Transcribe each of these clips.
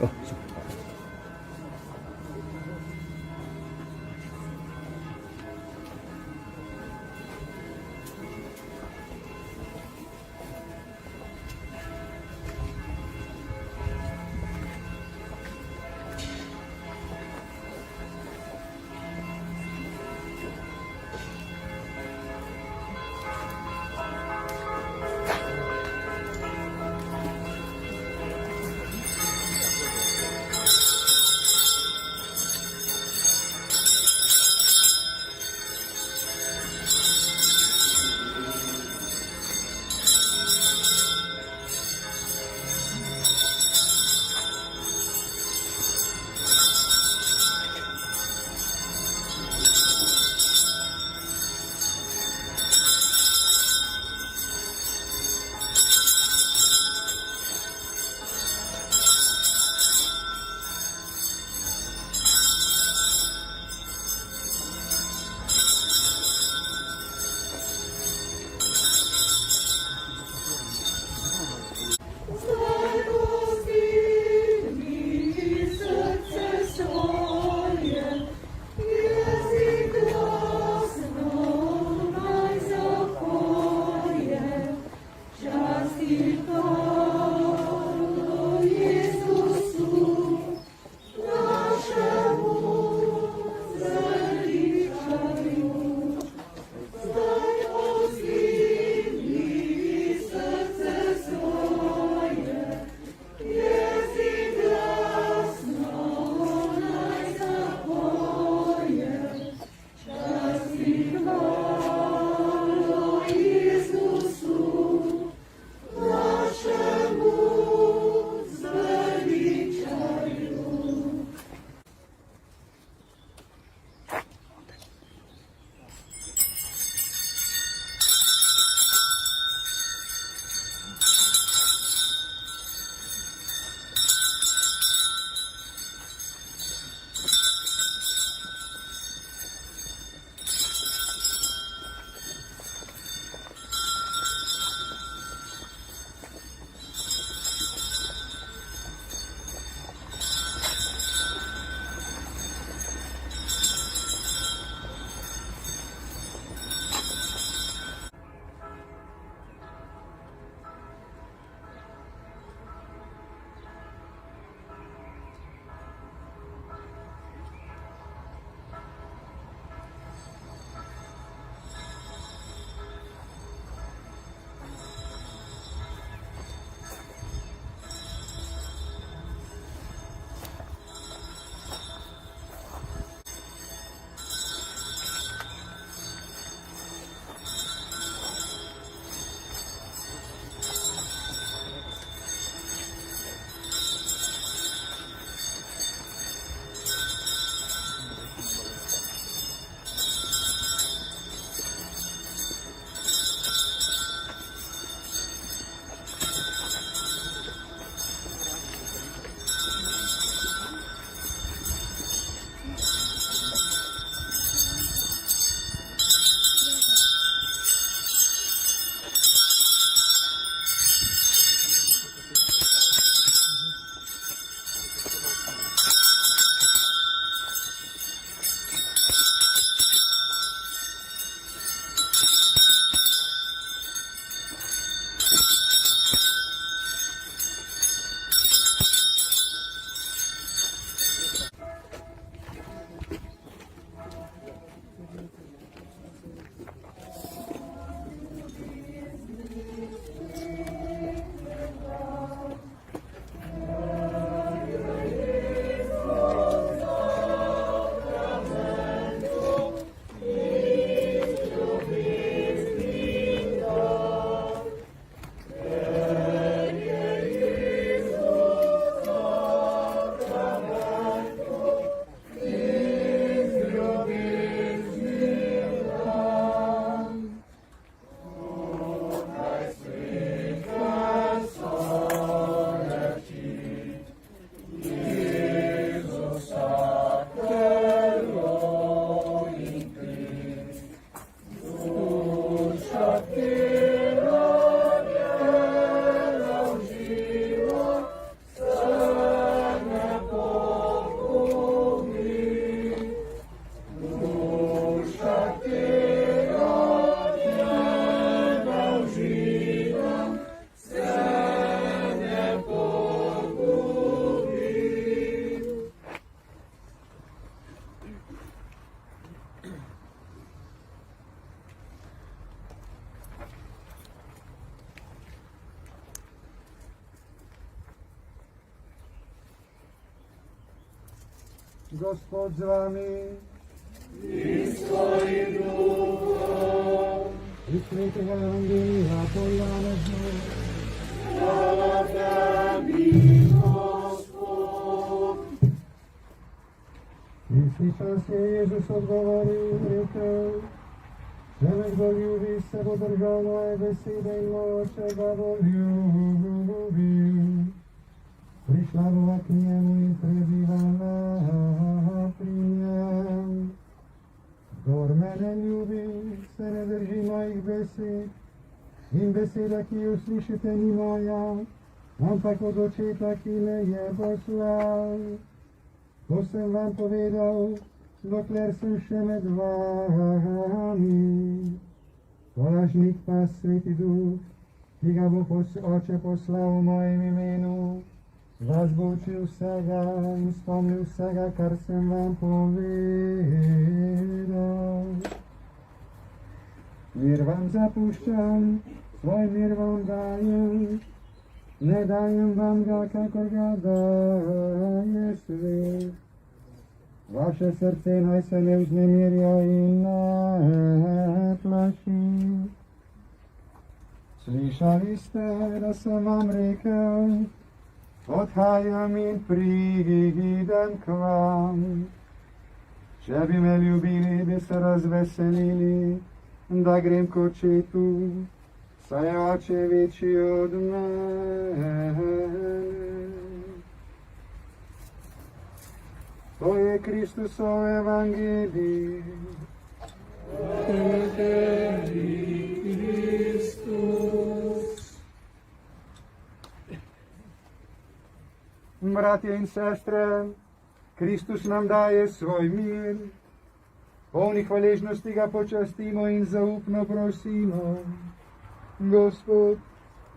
O, super. Naszemu Gospod z vami. In s tvojim duhom. Iz svetega evangelija po Janezu. Slava tebi, Gospod. Isti čas je Jezus odgovoril in rekel: če me kdo ljubi, se bo držal moje besede in moče ga bo ljubil. Prišla bova k njemu in prebivala pri njem. Kdor mene ljubi, se ne drži mojih besed, in beseda, ki jo slišite, ni moja, ampak od Očeta, ki me je poslal. To sem vam povedal, dokler sem še med vami. Tolažnik pa Sveti Duh, ki ga bo Oče poslal v mojem imenu, vas bo učil vsega in spomnil vsega, kar sem vam povedal. Mir vam zapuščam, svoj mir vam dajem, ne dajem vam ga, kakor ga daje svet. Vaše srce naj se ne vznemirja in ne plaši. Slišali ste, da sem vam rekel, odhajam in pridem k vam. Če bi me ljubili, bi se razveselili, da grem k Očetu, saj je Oče večji od mene. To je Kristusov evangelij. Hvala tebi, Kristus. Bratje in sestre, Kristus nam daje svoj mir. Polni hvaležnosti ga počastimo in zaupno prosimo. Gospod,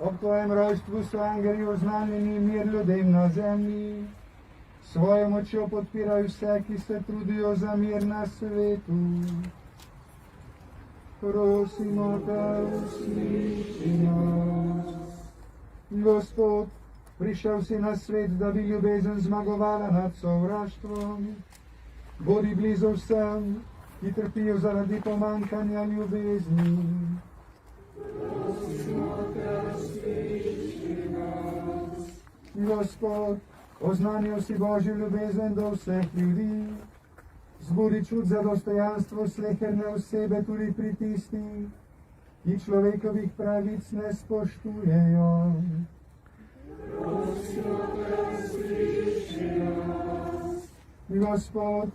ob tvojem rojstvu so angeli oznanjeni mir ljudem na zemlji. Svojo močjo podpiraj vse, ki se trudijo za mir na svetu. Prosimo te, usliši nas. Gospod, prišel si na svet, da bi ljubezen zmagovala nad sovraštvom. Bodi blizu vsem, ki trpijo zaradi pomanjkanja ljubezni. Prosimo te, usliši nas. Gospod, oznanil si Božjo ljubezen do vseh ljudi. Zbudi čut za dostojanstvo sleherne osebe tudi pri tistih, ki človekovih pravic ne spoštujejo. Prosimo te, usliši nas. Gospod,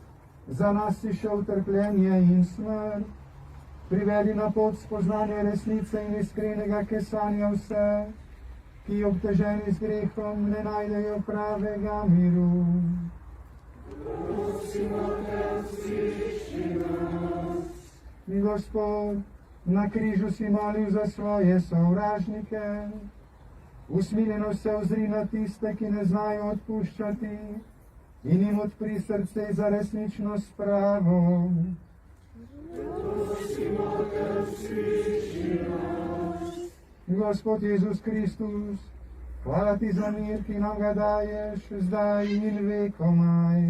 za nas si šel trpljenje in smrt. Privedi na pot spoznanja resnice in iskrenega kesanja vse, ki obteženi z grehom ne najdejo pravega miru. Prosimo te, usliši nas. Gospod, na križu si molil za svoje sovražnike. Usmiljeno se ozri na tiste, ki ne znajo odpuščati, in jim odpri srce za resnično spravo. Prosimo te, usliši nas. Gospod Jezus Kristus, hvala ti za mir, ki nam ga daješ zdaj in vekomaj.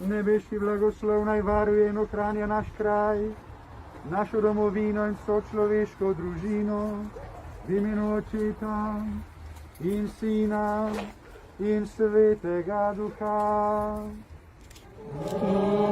Nebeški blagoslov naj varuje in ohranja naš kraj, našo domovino in sočloveško družino, v imenu Očeta in Sina in Svetega Duha. Amen.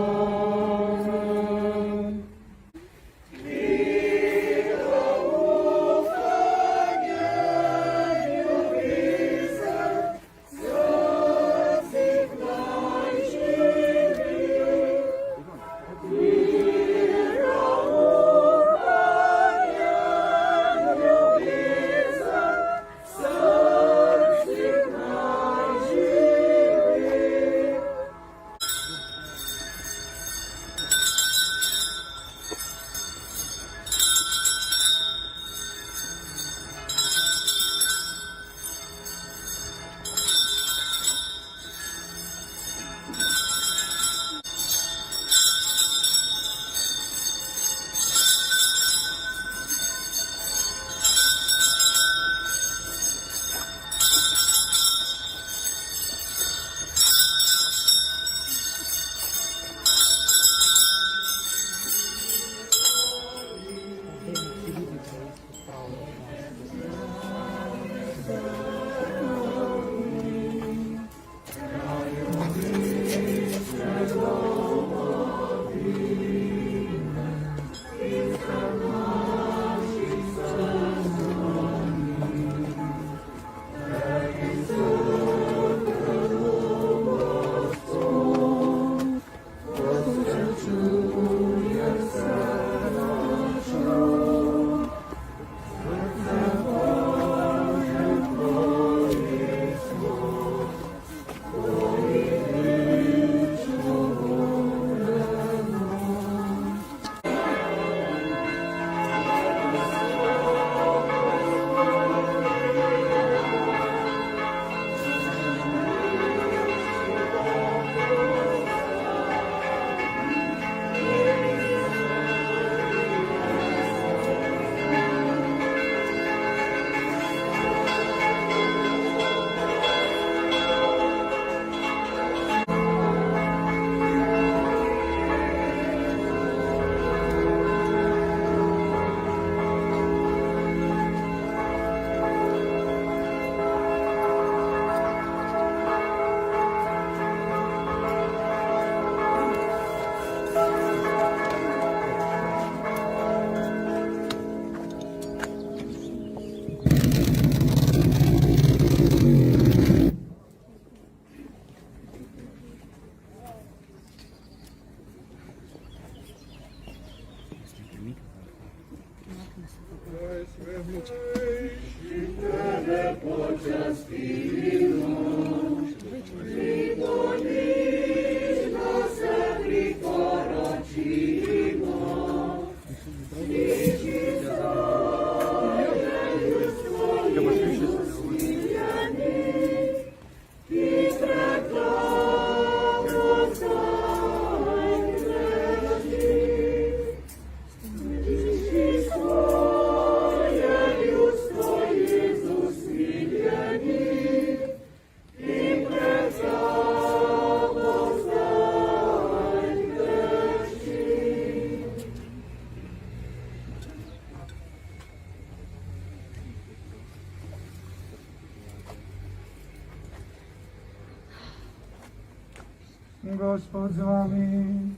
Gospod z vami.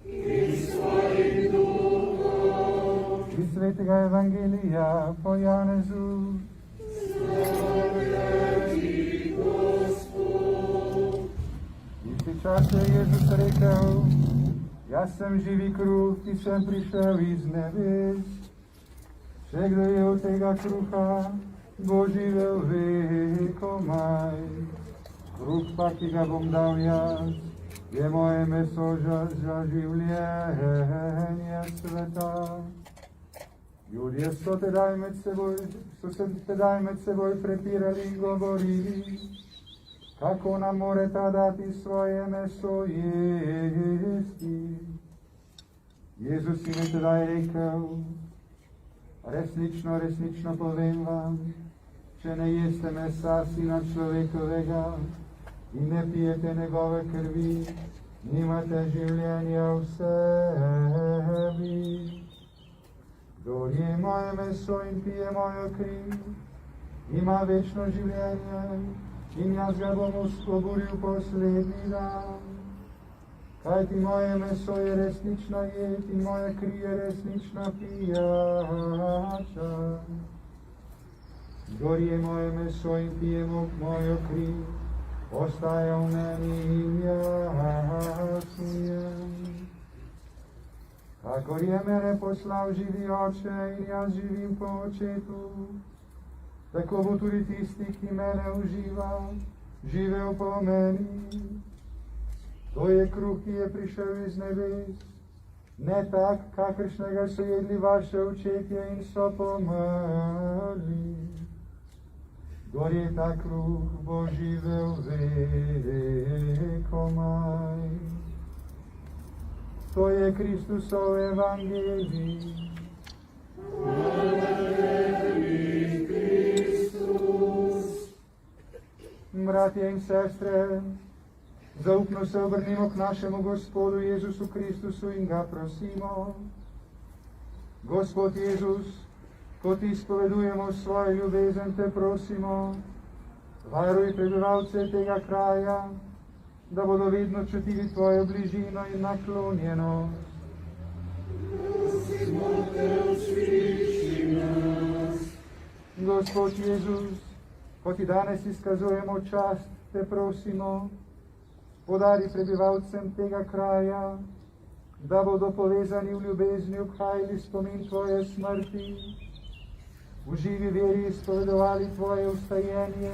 Iz Svetega Evangelija po Janezu. Isti čas je Jezus rekel: Jaz sem živi kruh, ki sem prišel iz nebes. Vse, kdo je od tega kruha, bo živel vekomaj. Kruh pa, ki ga bom dal jaz, je moje meso za življenje sveta. Ljudje so se tedaj med seboj prepirali in govorili, kako nam more ta dati svoje meso jesti. Jezus jim je tedaj rekel: resnično, resnično povem vam, če ne jeste mesa Sina človekovega in ne pijete njegove krvi, nimate življenja v sebi. Kdor je moje meso in pije mojo kri, ima večno življenje in jaz ga bom osvoboril poslednji dan. Kajti moje meso je resnična jed in moja kri je resnična pijača. Kdor je moje meso in pije mojo kri, ostaja v meni in jaz v njem. Kakor je mene poslal živi Oče in jaz živim po Očetu, tako bo tudi tisti, ki mene uživa, živel po meni. To je kruh, ki je prišel iz nebes, ne tak, kakršnega so jedli vaše očetje in so pomrli. Kdor je ta kruh, bo živel vekomaj. To je Kristusov evangelij. Bratje in sestre, zaupno se obrnimo k našemu Gospodu Jezusu Kristusu in ga prosimo. Gospod Jezus, ko ti izpovedujemo svojo ljubezen, te prosimo, varuj prebivalce tega kraja, da bodo vedno čutili tvojo bližino in naklonjenost. Prosimo te, usliši nas. Gospod Jezus, ko ti danes izkazujemo čast, te prosimo, podari prebivalcem tega kraja, da bodo povezani v ljubezni obhajali spomin tvoje smrti, v živi veri izpovedovali tvoje vstajenje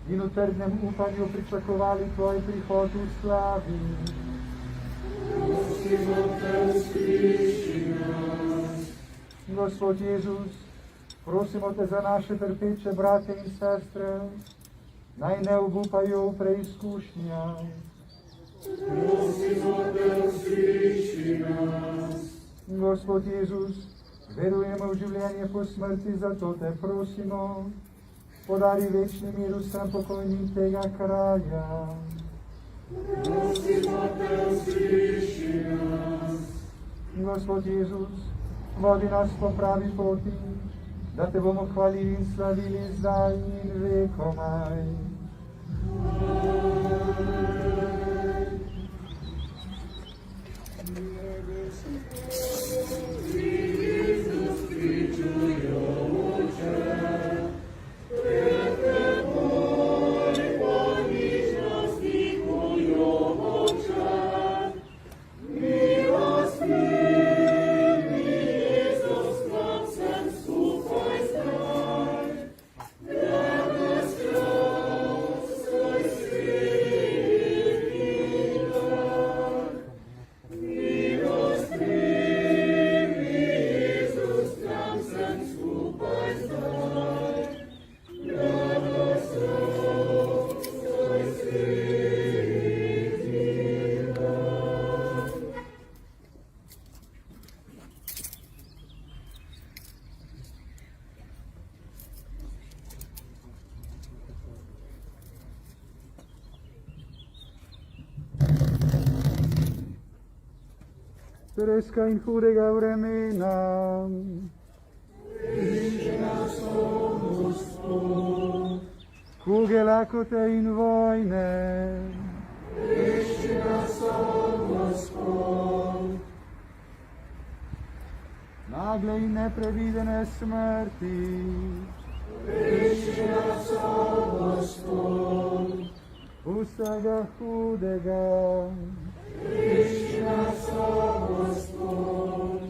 in v trdnem upanju pričakovali tvoj prihod v slavi. Prosimo te, usliši nas. Gospod Jezus, prosimo te za naše trpeče brate in sestre, naj ne obupajo v preizkušnjah. Prosimo te, usliši nas. Gospod Jezus, verujemo v življenje po smrti, zato te prosimo, podari večni mir vsem pokojnim tega kraja. Prosimo te, usliši nas. Gospod Jezus, vodi nas po pravi poti, da te bomo hvalili in slavili zdaj in vekomaj. Treska in hudega vremena. Priši nas, o Gospod. Kuge lakote in vojne. Priši nas, o Gospod. Nagle in neprevidene smrti. Priši nas, o Gospod. Vsega hudega. Priši nas, o Gospod.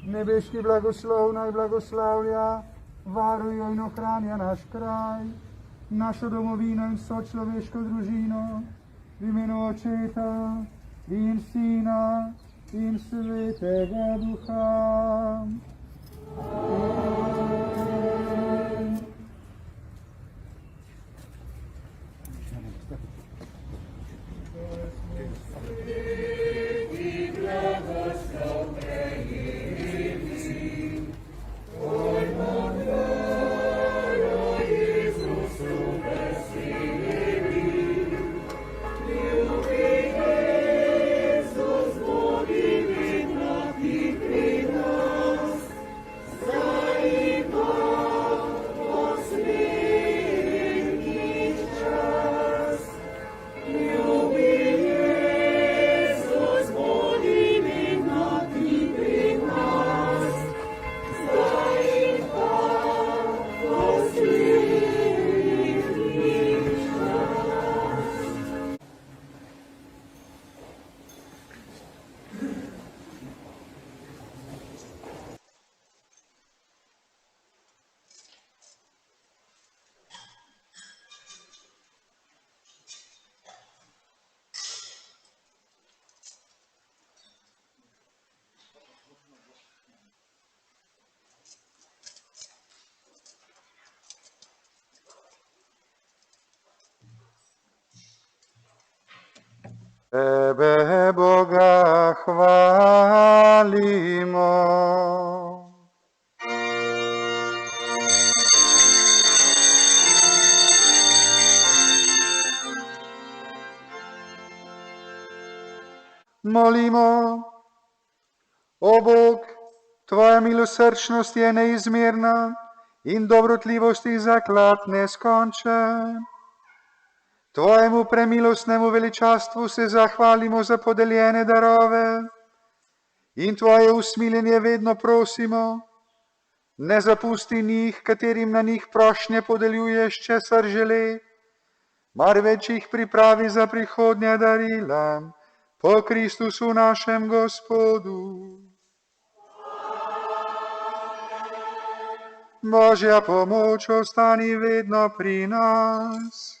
Nebeški blagoslov naj blagoslavlja, varuje in ohranja naš kraj, našo domovino in vso človeško družino, v imenu Očeta in Sina in Svetega Duha. Amen. Amen. Tebe, Boga, chválimo. Molimo, o Bog, Tvoja milosrčnost je neizmerna in dobrotljivost ti zaklad neskončen. Tvojemu premilostnemu veličastvu se zahvalimo za podeljene darove in Tvoje usmiljenje vedno prosimo. Ne zapusti njih, katerim na njih prošnje podeljuješ, česar žele, marveč jih pripravi za prihodnja darila, po Kristusu našem Gospodu. Božja pomoč ostani vedno pri nas.